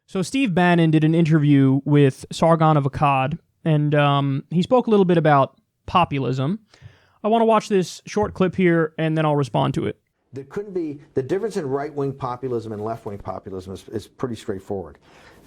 So Steve Bannon did an interview with Sargon of Akkad, and he spoke a little bit about populism. I want to watch this short clip here, and then I'll respond to it. There couldn't be, the difference in right-wing populism and left-wing populism is pretty straightforward.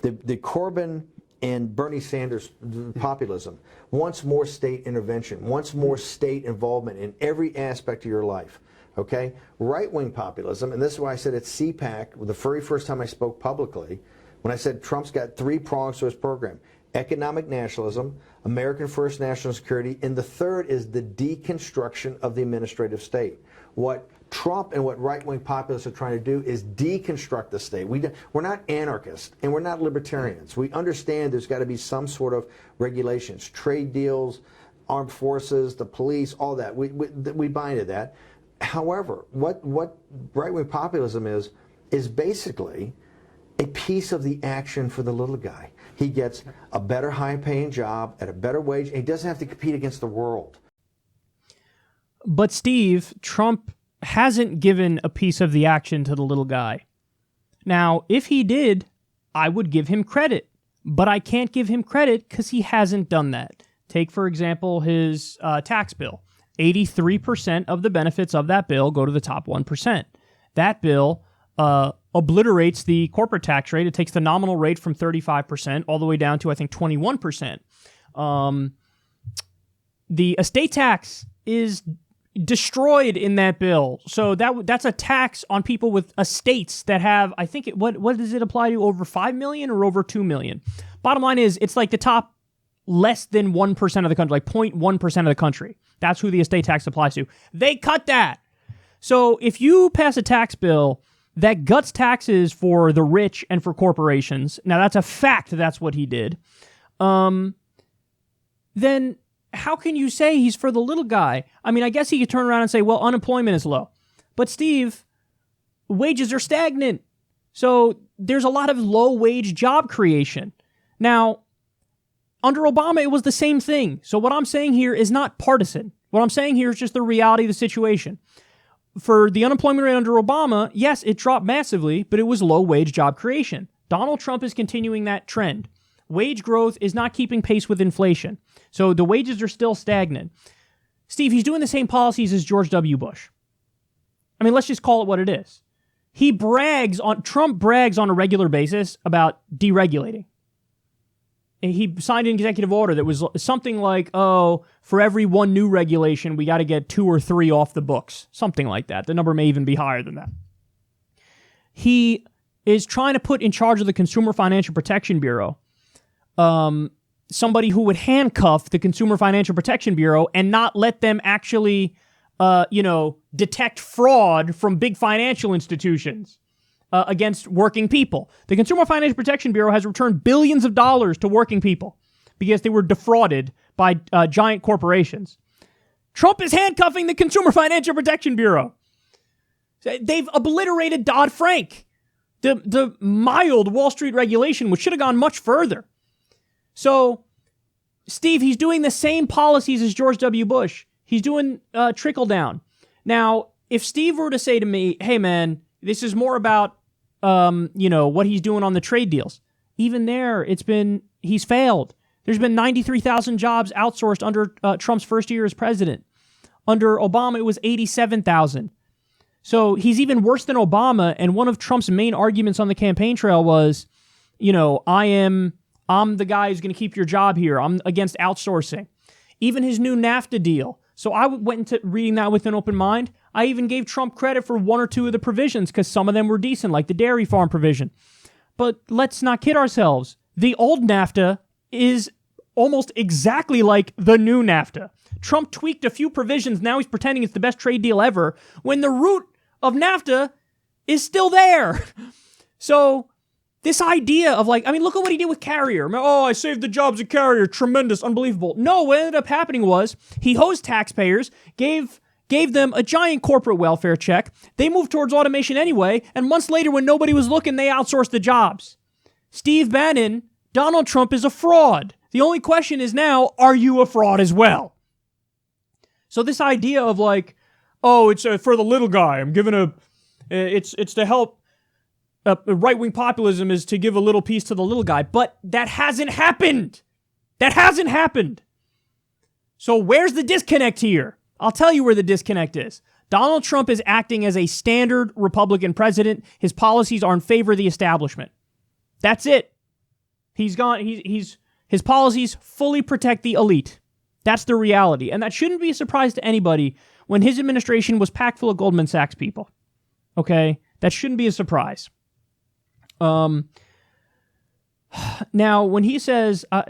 The Corbyn and Bernie Sanders populism wants more state intervention, wants more state involvement in every aspect of your life. Okay? Right-wing populism, and this is why I said at CPAC, the very first time I spoke publicly, when I said Trump's got 3 prongs to his program: economic nationalism, American first national security, and the third is the deconstruction of the administrative state. What Trump and what right-wing populists are trying to do is deconstruct the state. We're not anarchists, and we're not libertarians. We understand there's got to be some sort of regulations, trade deals, armed forces, the police, all that. We buy into that. However, what right-wing populism is basically a piece of the action for the little guy. He gets a better high-paying job at a better wage, and he doesn't have to compete against the world. But Steve, Trump hasn't given a piece of the action to the little guy. Now, if he did, I would give him credit. But I can't give him credit because he hasn't done that. Take, for example, his tax bill. 83% of the benefits of that bill go to the top 1%. That bill obliterates the corporate tax rate. It takes the nominal rate from 35% all the way down to, I think, 21%. The estate tax is destroyed in that bill. So that's a tax on people with estates that have, I think, what does it apply to, over 5 million or over 2 million? Bottom line is, it's like the top less than 1% of the country, like 0.1% of the country. That's who the estate tax applies to. They cut that. So if you pass a tax bill that guts taxes for the rich and for corporations, now that's a fact, that's what he did, then how can you say he's for the little guy? I mean, I guess he could turn around and say, well, unemployment is low. But Steve, wages are stagnant. So there's a lot of low-wage job creation. Now, under Obama, it was the same thing. So what I'm saying here is not partisan. What I'm saying here is just the reality of the situation. For the unemployment rate under Obama, yes, it dropped massively, but it was low-wage job creation. Donald Trump is continuing that trend. Wage growth is not keeping pace with inflation. So the wages are still stagnant. Steve, he's doing the same policies as George W. Bush. I mean, let's just call it what it is. Trump brags on a regular basis about deregulating. He signed an executive order that was something like, for every one new regulation, we got to get 2 or 3 off the books. Something like that. The number may even be higher than that. He is trying to put in charge of the Consumer Financial Protection Bureau somebody who would handcuff the Consumer Financial Protection Bureau and not let them actually, detect fraud from big financial institutions against working people. The Consumer Financial Protection Bureau has returned billions of dollars to working people because they were defrauded by giant corporations. Trump is handcuffing the Consumer Financial Protection Bureau. They've obliterated Dodd-Frank, the mild Wall Street regulation, which should have gone much further. So, Steve, he's doing the same policies as George W. Bush. He's doing trickle down. Now, if Steve were to say to me, hey, man, this is more about, what he's doing on the trade deals. Even there, he's failed. There's been 93,000 jobs outsourced under Trump's first year as president. Under Obama, it was 87,000. So he's even worse than Obama. And one of Trump's main arguments on the campaign trail was, I'm the guy who's going to keep your job here. I'm against outsourcing. Even his new NAFTA deal. So I went into reading that with an open mind. I even gave Trump credit for 1 or 2 of the provisions because some of them were decent, like the dairy farm provision. But let's not kid ourselves. The old NAFTA is almost exactly like the new NAFTA. Trump tweaked a few provisions. Now he's pretending it's the best trade deal ever when the root of NAFTA is still there. So this idea of look at what he did with Carrier. Oh, I saved the jobs at Carrier. Tremendous, unbelievable. No, what ended up happening was he hosed taxpayers, gave them a giant corporate welfare check. They moved towards automation anyway, and months later when nobody was looking, they outsourced the jobs. Steve Bannon, Donald Trump is a fraud. The only question is now, are you a fraud as well? So this idea of it's for the little guy. I'm giving it's to help right-wing populism is to give a little piece to the little guy, but that hasn't happened. That hasn't happened. So where's the disconnect here? I'll tell you where the disconnect is. Donald Trump is acting as a standard Republican president. His policies are in favor of the establishment. That's it. His policies fully protect the elite. That's the reality. And that shouldn't be a surprise to anybody when his administration was packed full of Goldman Sachs people. Okay? That shouldn't be a surprise. Now, when he says, oh,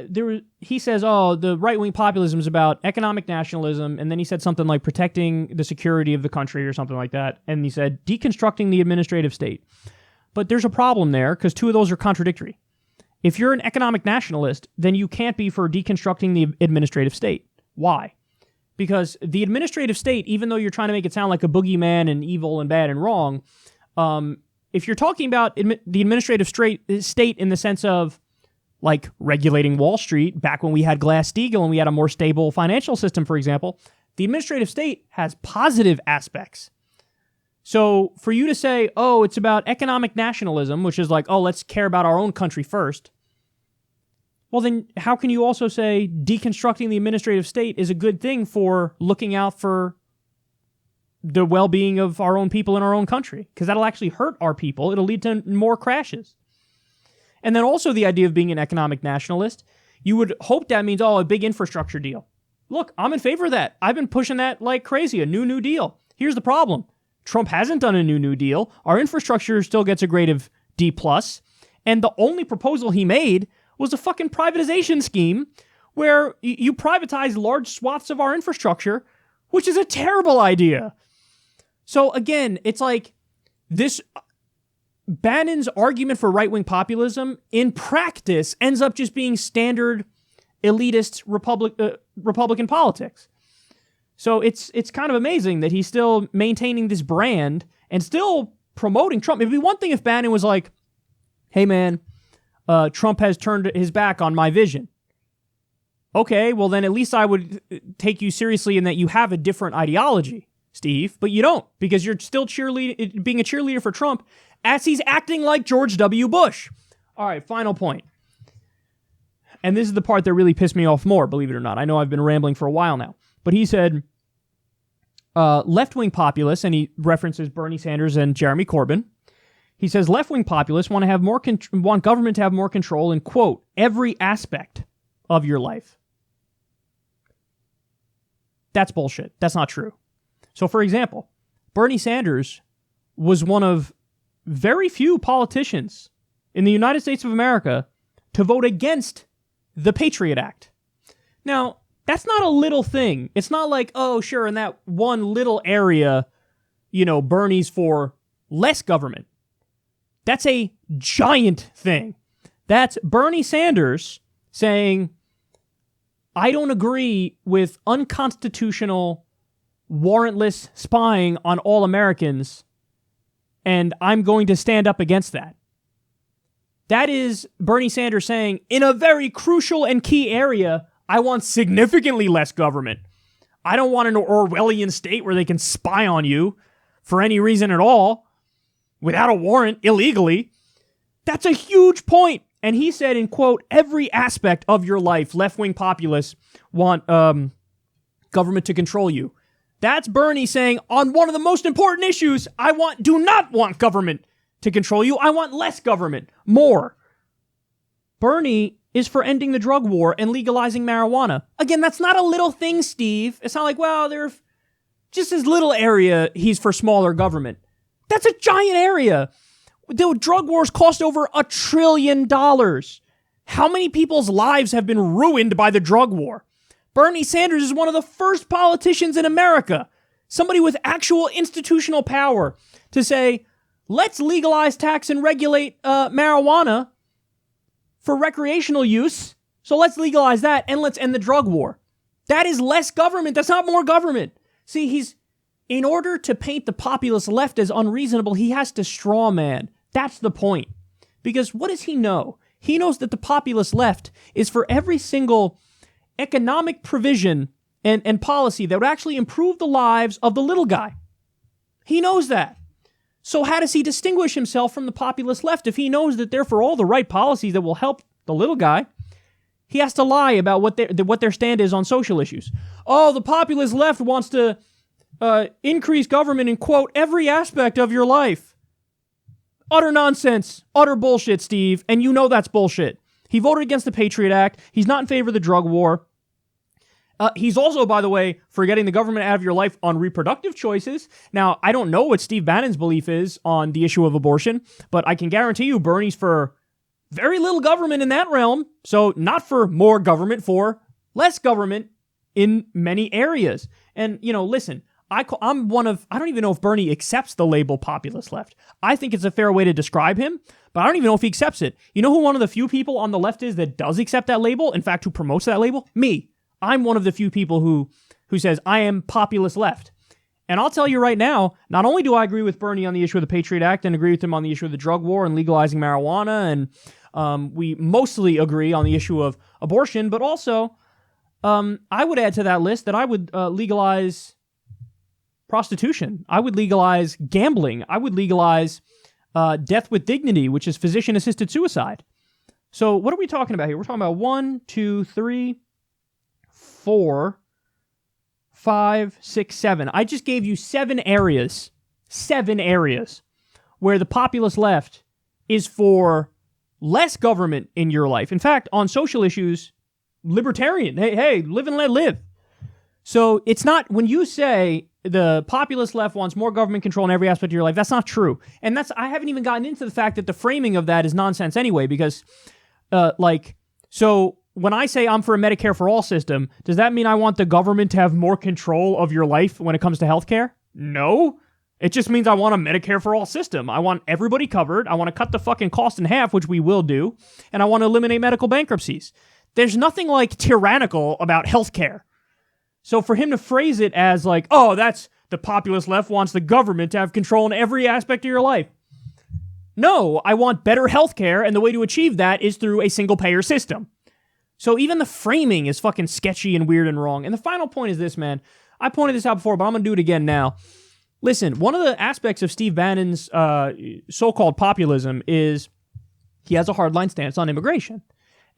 the right-wing populism is about economic nationalism, and then he said something like protecting the security of the country or something like that, and he said deconstructing the administrative state. But there's a problem there, because two of those are contradictory. If you're an economic nationalist, then you can't be for deconstructing the administrative state. Why? Because the administrative state, even though you're trying to make it sound like a boogeyman and evil and bad and wrong, if you're talking about the administrative state in the sense of like regulating Wall Street back when we had Glass-Steagall and we had a more stable financial system, for example, the administrative state has positive aspects. So for you to say, oh, it's about economic nationalism, which is like, oh, let's care about our own country first. Well, then how can you also say deconstructing the administrative state is a good thing for looking out for the well-being of our own people in our own country? Because that'll actually hurt our people. It'll lead to more crashes. And then also the idea of being an economic nationalist, you would hope that means, oh, a big infrastructure deal. Look, I'm in favor of that. I've been pushing that like crazy, a New Deal. Here's the problem. Trump hasn't done a New Deal. Our infrastructure still gets a grade of D+. And the only proposal he made was a fucking privatization scheme where you privatize large swaths of our infrastructure, which is a terrible idea. So again, it's like this Bannon's argument for right-wing populism in practice ends up just being standard elitist Republican politics. So it's kind of amazing that he's still maintaining this brand and still promoting Trump. It'd be one thing if Bannon was like, hey man, Trump has turned his back on my vision. Okay, well then at least I would take you seriously in that you have a different ideology, Steve, but you don't, because you're still being a cheerleader for Trump as he's acting like George W. Bush. All right, final point. And this is the part that really pissed me off more, believe it or not. I know I've been rambling for a while now. But he said, left-wing populists, and he references Bernie Sanders and Jeremy Corbyn. He says left-wing populists want government to have more control in, quote, every aspect of your life. That's bullshit. That's not true. So, for example, Bernie Sanders was one of very few politicians in the United States of America to vote against the Patriot Act. Now, that's not a little thing. It's not like, oh, sure, in that one little area, Bernie's for less government. That's a giant thing. That's Bernie Sanders saying, I don't agree with unconstitutional, warrantless spying on all Americans, and I'm going to stand up against that. That is Bernie Sanders saying, in a very crucial and key area, I want significantly less government. I don't want an Orwellian state where they can spy on you for any reason at all, without a warrant, illegally. That's a huge point. And he said, in quote, every aspect of your life, left-wing populists want government to control you. That's Bernie saying, on one of the most important issues, do not want government to control you. I want less government, more. Bernie is for ending the drug war and legalizing marijuana. Again, that's not a little thing, Steve. It's not like, well, there's just this little area he's for smaller government. That's a giant area. The drug wars cost over $1 trillion. How many people's lives have been ruined by the drug war? Bernie Sanders is one of the first politicians in America, somebody with actual institutional power, to say, let's legalize, tax, and regulate marijuana for recreational use. So let's legalize that and let's end the drug war. That is less government. That's not more government. See, in order to paint the populist left as unreasonable, he has to straw man. That's the point. Because what does he know? He knows that the populist left is for every single economic provision and policy that would actually improve the lives of the little guy. He knows that. So how does he distinguish himself from the populist left if he knows that they're for all the right policies that will help the little guy? He has to lie about what their stand is on social issues. Oh, the populist left wants to increase government in, quote, every aspect of your life. Utter nonsense. Utter bullshit, Steve. And you know that's bullshit. He voted against the Patriot Act. He's not in favor of the drug war. He's also, by the way, for getting the government out of your life on reproductive choices. Now, I don't know what Steve Bannon's belief is on the issue of abortion, but I can guarantee you Bernie's for very little government in that realm. So not for more government, for less government in many areas. And, listen, I don't even know if Bernie accepts the label populist left. I think it's a fair way to describe him, but I don't even know if he accepts it. You know who one of the few people on the left is that does accept that label? In fact, who promotes that label? Me. I'm one of the few people who says I am populist left. And I'll tell you right now, not only do I agree with Bernie on the issue of the Patriot Act and agree with him on the issue of the drug war and legalizing marijuana, and we mostly agree on the issue of abortion, but also I would add to that list that I would legalize prostitution. I would legalize gambling. I would legalize death with dignity, which is physician-assisted suicide. So what are we talking about here? We're talking about 1, 2, 3, 4, 5, 6, 7. I just gave you 7 areas where the populist left is for less government in your life. In fact, on social issues, libertarian. Hey, live and let live. So it's not, when you say the populist left wants more government control in every aspect of your life, that's not true. And I haven't even gotten into the fact that the framing of that is nonsense anyway, because so when I say I'm for a Medicare for all system, does that mean I want the government to have more control of your life when it comes to healthcare? No. It just means I want a Medicare for all system. I want everybody covered. I want to cut the fucking cost in half, which we will do. And I want to eliminate medical bankruptcies. There's nothing like tyrannical about healthcare. So for him to phrase it as like, oh, that's the populist left wants the government to have control in every aspect of your life. No, I want better healthcare, and the way to achieve that is through a single-payer system. So even the framing is fucking sketchy and weird and wrong. And the final point is this, man. I pointed this out before, but I'm going to do it again now. Listen, one of the aspects of Steve Bannon's so-called populism is he has a hardline stance on immigration.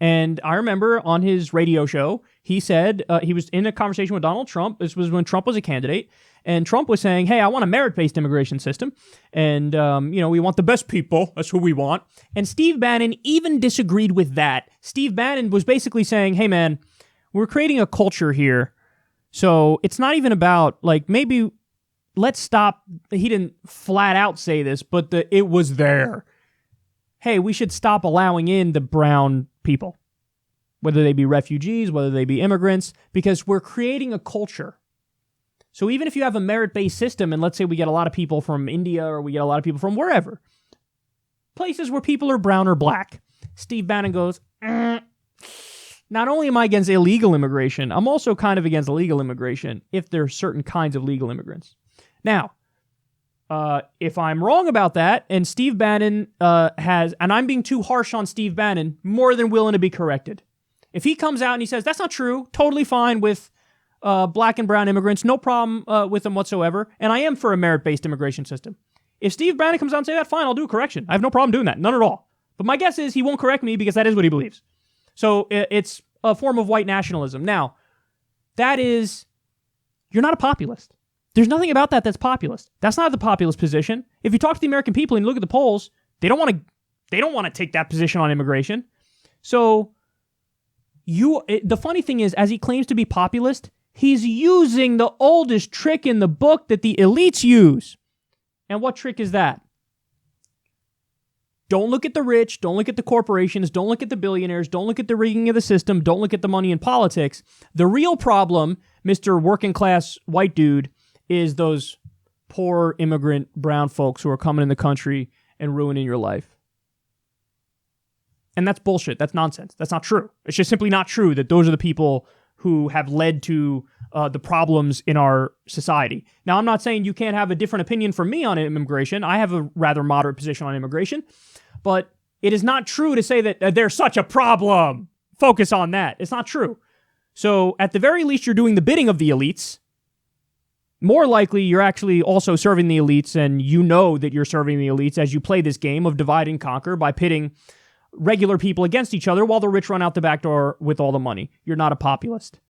And I remember on his radio show, he said he was in a conversation with Donald Trump. This was when Trump was a candidate. And Trump was saying, hey, I want a merit-based immigration system. And, we want the best people. That's who we want. And Steve Bannon even disagreed with that. Steve Bannon was basically saying, hey, man, we're creating a culture here. So it's not even about, maybe let's stop. He didn't flat out say this, but it was there. Hey, we should stop allowing in the brown people, whether they be refugees, whether they be immigrants, because we're creating a culture. So even if you have a merit-based system, and let's say we get a lot of people from India or we get a lot of people from wherever, places where people are brown or black, Steve Bannon goes, not only am I against illegal immigration, I'm also kind of against legal immigration if there are certain kinds of legal immigrants. Now, if I'm wrong about that, and Steve Bannon and I'm being too harsh on Steve Bannon, more than willing to be corrected. If he comes out and he says, that's not true, totally fine with black and brown immigrants, no problem with them whatsoever, and I am for a merit-based immigration system. If Steve Bannon comes out and say that, fine, I'll do a correction. I have no problem doing that, none at all. But my guess is he won't correct me because that is what he believes. So it's a form of white nationalism. Now, you're not a populist. There's nothing about that that's populist. That's not the populist position. If you talk to the American people and you look at the polls, they don't want to take that position on immigration. So the funny thing is, as he claims to be populist, he's using the oldest trick in the book that the elites use. And what trick is that? Don't look at the rich, don't look at the corporations, don't look at the billionaires, don't look at the rigging of the system, don't look at the money in politics. The real problem, Mr. Working Class White Dude, is those poor immigrant brown folks who are coming in the country and ruining your life. And that's bullshit. That's nonsense. That's not true. It's just simply not true that those are the people who have led to the problems in our society. Now, I'm not saying you can't have a different opinion from me on immigration. I have a rather moderate position on immigration. But it is not true to say that there's such a problem. Focus on that. It's not true. So, at the very least, you're doing the bidding of the elites. More likely, you're actually also serving the elites, and you know that you're serving the elites as you play this game of divide and conquer by pitting regular people against each other while the rich run out the back door with all the money. You're not a populist.